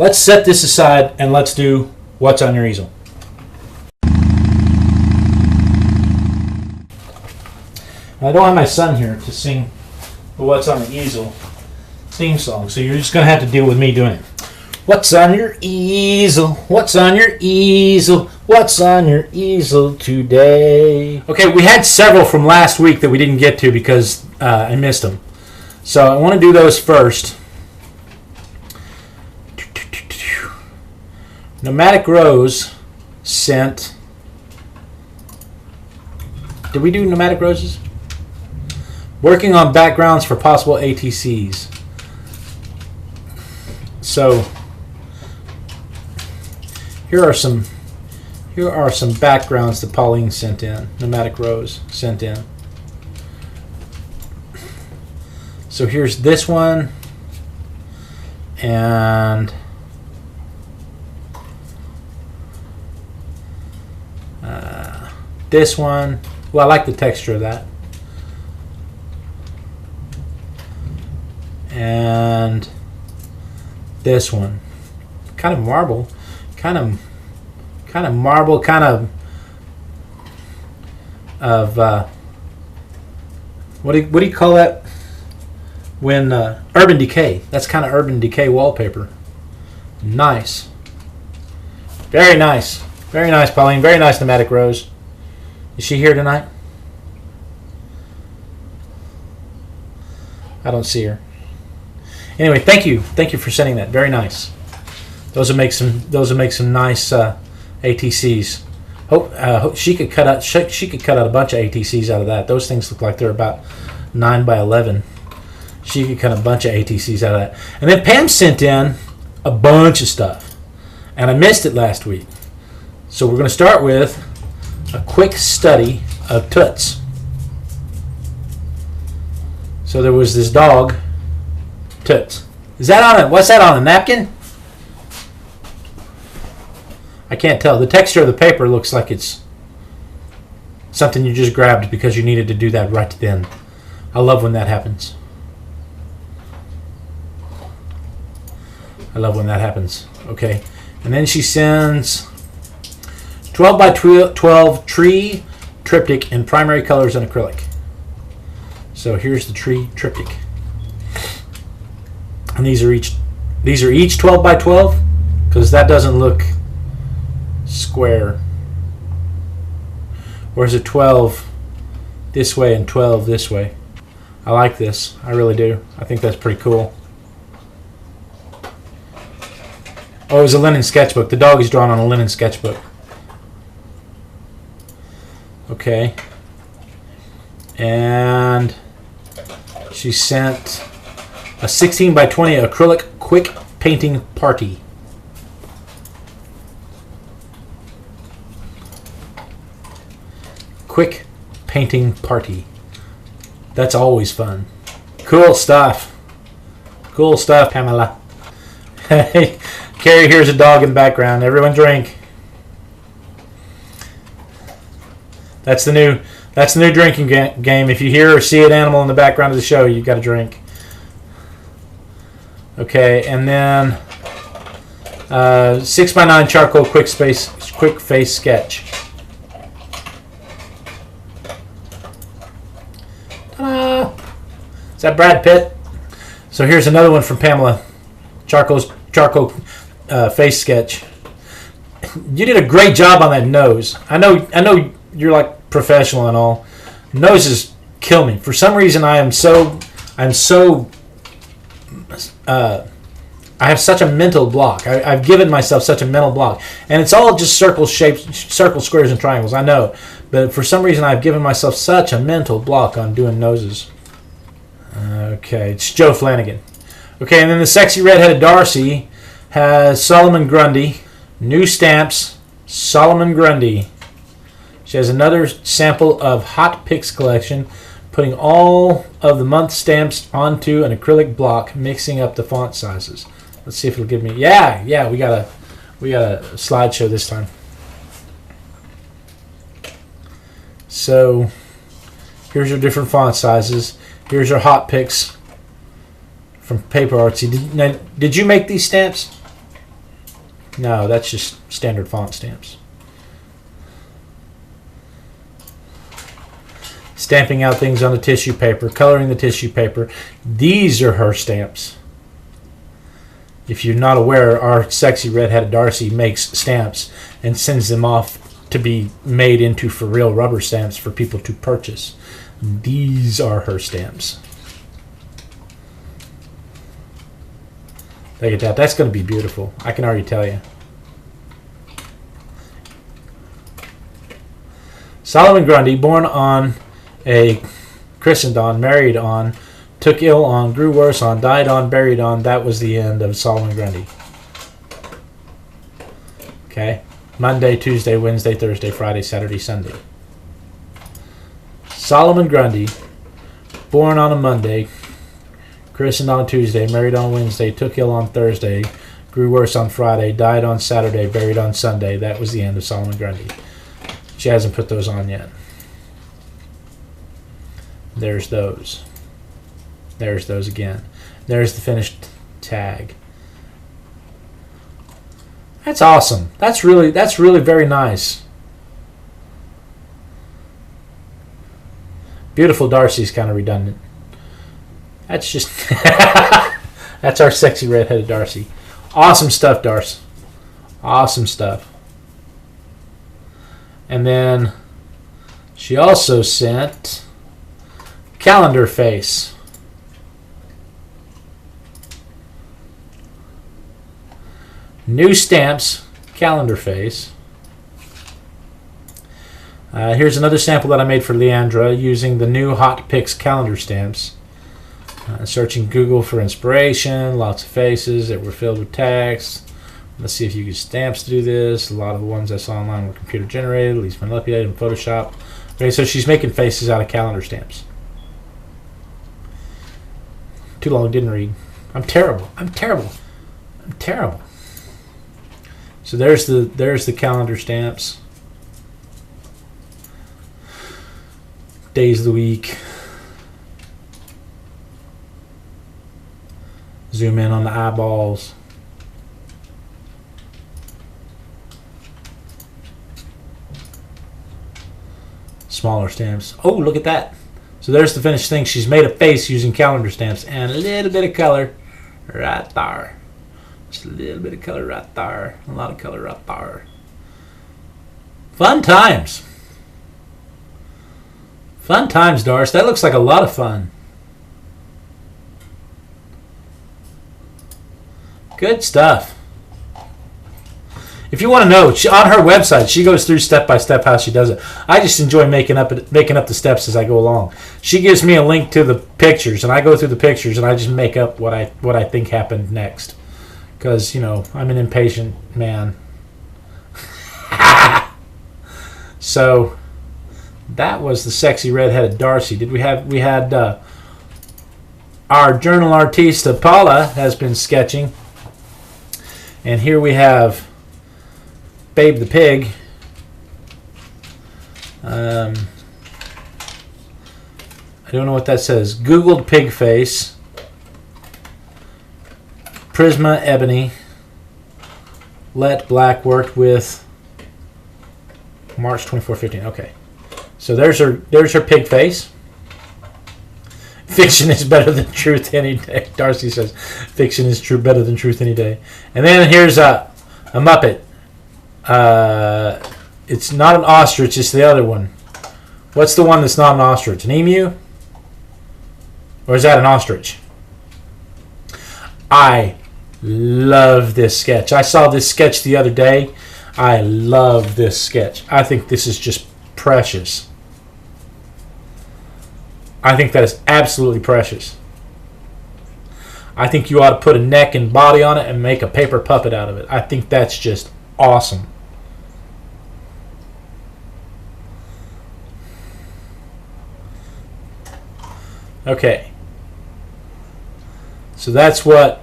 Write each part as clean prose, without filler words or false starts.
let's set this aside and let's do What's on Your Easel. I don't have my son here to sing the What's on the Easel theme song, so you're just going to have to deal with me doing it. What's on your easel? What's on your easel? What's on your easel today? Okay, we had several from last week that we didn't get to because I missed them. So I want to do those first. Nomadic Rose sent... Did we do Nomadic Roses? Working on backgrounds for possible ATCs. So... Here are some backgrounds that Pauline sent in. Nomadic Rose sent in. So here's this one, and this one. Well, I like the texture of that. And this one, kind of marble. Kind of marble, what do you call that? When Urban Decay. That's kind of Urban Decay wallpaper. Nice, very nice, Pauline. Very nice, Nomadic Rose. Is she here tonight? I don't see her. Anyway, thank you for sending that. Very nice. Those will make some nice ATCs. Hope she could cut out a bunch of ATCs out of that. Those things look like they're about 9 by 11. She could cut a bunch of ATCs out of that. And then Pam sent in a bunch of stuff, and I missed it last week. So we're going to start with a quick study of Toots. So there was this dog, Toots. Is that on it? What's that on a napkin? I can't tell. The texture of the paper looks like it's something you just grabbed because you needed to do that right then. I love when that happens. Okay. And then she sends 12 by 12 tree triptych in primary colors and acrylic. So here's the tree triptych. And these are each 12 by 12 because that doesn't look square. Or is it 12 this way and 12 this way? I like this. I really do. I think that's pretty cool. Oh, it was a linen sketchbook. The dog is drawn on a linen sketchbook. Okay. And she sent a 16 by 20 acrylic quick painting party. Quick painting party. That's always fun. Cool stuff. Cool stuff, Pamela. Hey, Carrie hears a dog in the background. Everyone drink. That's the new drinking game. If you hear or see an animal in the background of the show, you've got to drink. Okay, and then 6 by 9 charcoal quick face sketch. Ta-da! Is that Brad Pitt? So here's another one from Pamela. Charcoal face sketch. You did a great job on that nose. I know you're like professional and all. Noses kill me. For some reason I have such a mental block. I've given myself such a mental block. And it's all just circle shapes, circle squares, and triangles. I know. But for some reason I've given myself such a mental block on doing noses. Okay, it's Joe Flanagan. Okay, and then the sexy red-headed Darcy has Solomon Grundy. New stamps, Solomon Grundy. She has another sample of Hot Picks collection, putting all of the month stamps onto an acrylic block, mixing up the font sizes. Let's see if it'll give me... Yeah, we got a slideshow this time. So, here's your different font sizes. Here's your Hot Picks from Paper Artsy. Did you make these stamps? No, that's just standard font stamps. Stamping out things on the tissue paper, coloring the tissue paper. These are her stamps. If you're not aware, our sexy red-headed Darcy makes stamps and sends them off to be made into for real rubber stamps for people to purchase. These are her stamps. Look at that. That's going to be beautiful. I can already tell you. Solomon Grundy, born on a christened on, married on, took ill on, grew worse on, died on, buried on. That was the end of Solomon Grundy. Okay? Monday, Tuesday, Wednesday, Thursday, Friday, Saturday, Sunday. Solomon Grundy, born on a Monday, christened on Tuesday, married on Wednesday, took ill on Thursday, grew worse on Friday, died on Saturday, buried on Sunday. That was the end of Solomon Grundy. She hasn't put those on yet. There's those. There's those again. There's the finished tag. That's awesome. That's really very nice. Beautiful Darcy's kind of redundant. That's just that's our sexy red-headed Darcy. Awesome stuff, Darcy. Awesome stuff. And then she also sent calendar face. New stamps, calendar face. Here's another sample that I made for Leandra using the new Hot Picks calendar stamps. Searching Google for inspiration, lots of faces that were filled with text. Let's see if you use stamps to do this. A lot of the ones I saw online were computer generated, at least manipulated in Photoshop. Okay, so she's making faces out of calendar stamps. Too long, didn't read. I'm terrible. I'm terrible. I'm terrible. So there's the calendar stamps. Days of the week. Zoom in on the eyeballs. Smaller stamps. Oh, look at that. So there's the finished thing. She's made a face using calendar stamps and a little bit of color right there. Just a little bit of color right there. A lot of color right there. Fun times. Fun times, Darce. That looks like a lot of fun. Good stuff. If you want to know, on her website, she goes through step by step how she does it. I just enjoy making up the steps as I go along. She gives me a link to the pictures, and I go through the pictures, and I just make up what I think happened next. Because, you know, I'm an impatient man. So that was the sexy red-headed Darcy. We had our journal artista Paula has been sketching, and here we have Babe the Pig. I don't know what that says. Googled pig face. Prisma Ebony. Let Black worked with March 2415. Okay. So there's her pig face. Fiction is better than truth any day. Darcy says fiction is better than truth any day. And then here's a Muppet. It's not an ostrich, it's the other one. What's the one that's not an ostrich? An emu? Or is that an ostrich? I love this sketch. I saw this sketch the other day. I love this sketch. I think this is just precious. I think that is absolutely precious. I think you ought to put a neck and body on it and make a paper puppet out of it. I think that's just awesome. Okay. So that's what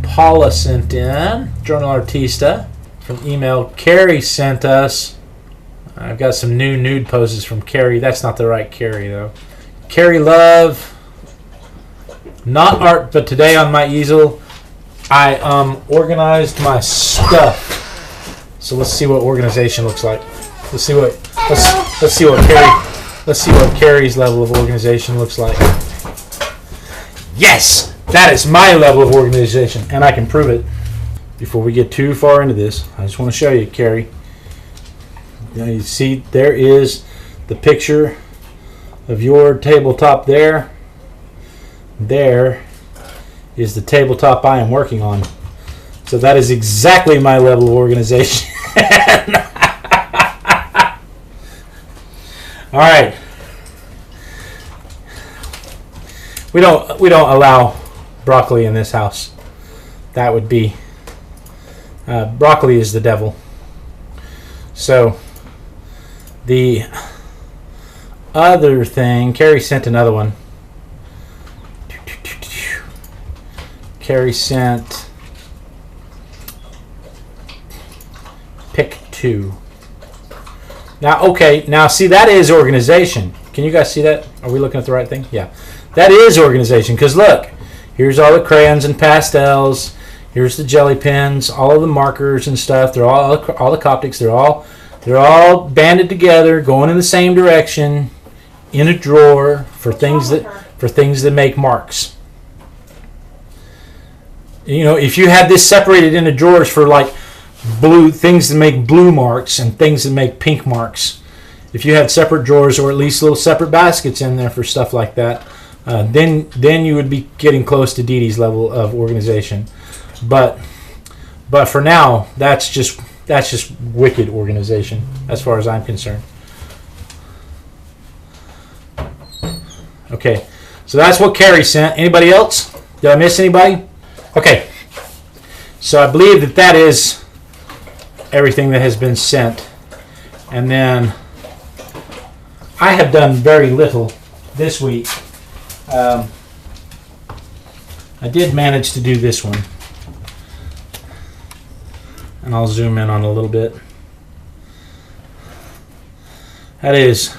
Paula sent in, Journal Artista, from email. Carrie sent us. I've got some new nude poses from Carrie. That's not the right Carrie, though. Carrie Love. Not art, but today on my easel. I organized my stuff. So let's see what organization looks like. Let's see what Carrie's level of organization looks like. Yes, that is my level of organization, and I can prove it. Before we get too far into this, I just want to show you, Carrie. Now you see there is the picture of your tabletop there. There is the tabletop I am working on. So that is exactly my level of organization. All right. We don't allow broccoli in this house. That would be broccoli is the devil. So the other thing, Carrie sent another one. Carrie sent pick 2. Now, okay, now see, that is organization. Can you guys see that? Are we looking at the right thing? Yeah. That is organization, because look, here's all the crayons and pastels. Here's the jelly pens, all of the markers and stuff. They're all the Coptics. They're all banded together, going in the same direction, in a drawer for things that make marks. You know, if you had this separated into drawers for like blue things that make blue marks and things that make pink marks, if you had separate drawers or at least little separate baskets in there for stuff like that, then you would be getting close to Dee Dee's level of organization. But for now, that's just wicked organization as far as I'm concerned. Okay, so that's what Carrie sent. Anybody else? Did I miss anybody? Okay, so I believe that is everything that has been sent. And then I have done very little this week. I did manage to do this one. And I'll zoom in on a little bit. That is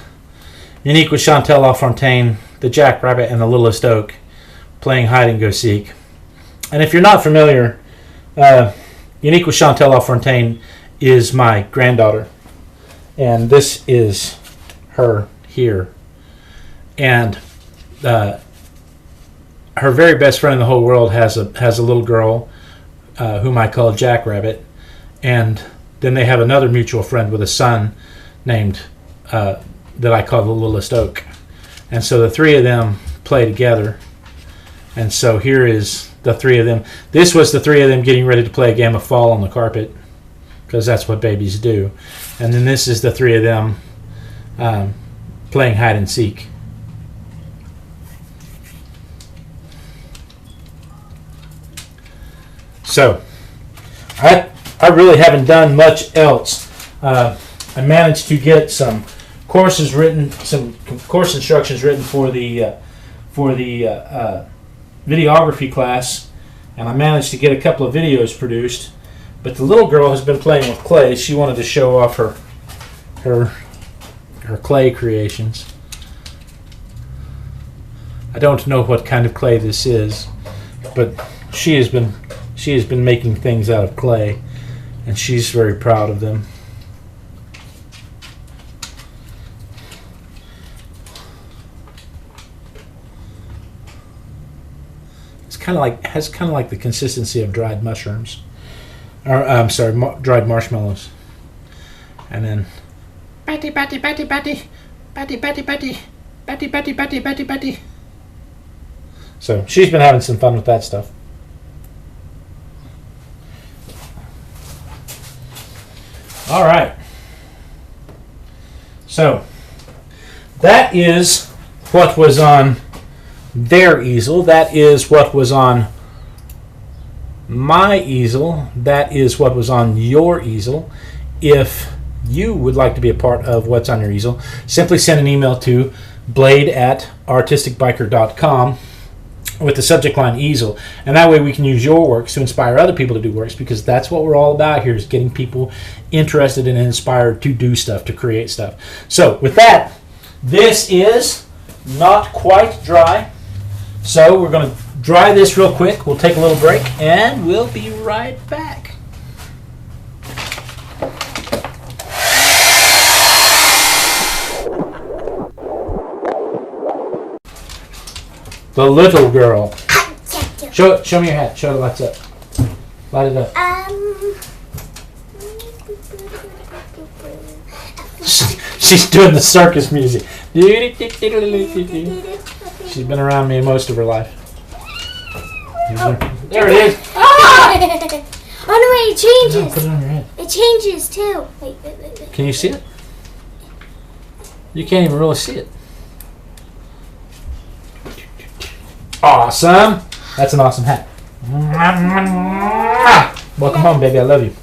Unique with Chantal LaFontaine, the Jackrabbit, and the Littlest Oak playing hide and go seek. And if you're not familiar, Unique with Chantal LaFontaine is my granddaughter. And this is her here. And her very best friend in the whole world has a little girl whom I call Jackrabbit. And then they have another mutual friend with a son named that I call the Littlest Oak. And so the three of them play together. And so here is the three of them. This was the three of them getting ready to play a game of fall on the carpet, because that's what babies do. And then this is the three of them playing hide and seek. So I really haven't done much else. I managed to get some courses written, some course instructions written for the videography class, and I managed to get a couple of videos produced. But the little girl has been playing with clay. She wanted to show off her clay creations. I don't know what kind of clay this is, but she has been making things out of clay, and she's very proud of them. Has kind of like the consistency of dried mushrooms, or I'm sorry, dried marshmallows. And then Betty, Betty, Betty, Betty, Betty, Betty, Betty, Betty, Betty, Betty, Betty, Betty. So she's been having some fun with that stuff. All right. So that is what was on their easel. That is what was on my easel. That is what was on your easel. If you would like to be a part of what's on your easel, simply send an email to blade@artisticbiker.com with the subject line easel, and that way we can use your works to inspire other people to do works, because that's what we're all about here, is getting people interested and inspired to do stuff, to create stuff. So with that, this is not quite dry, so we're going to dry this real quick. We'll take a little break, and we'll be right back. The little girl. Show me your hat. Show it. Lights up. Light it up. She's doing the circus music. She's been around me most of her life. There it is. Oh no, wait, it changes. No, put it on your head. It changes too. Wait. Can you see it? You can't even really see it. Awesome. That's an awesome hat. Welcome home, baby. I love you.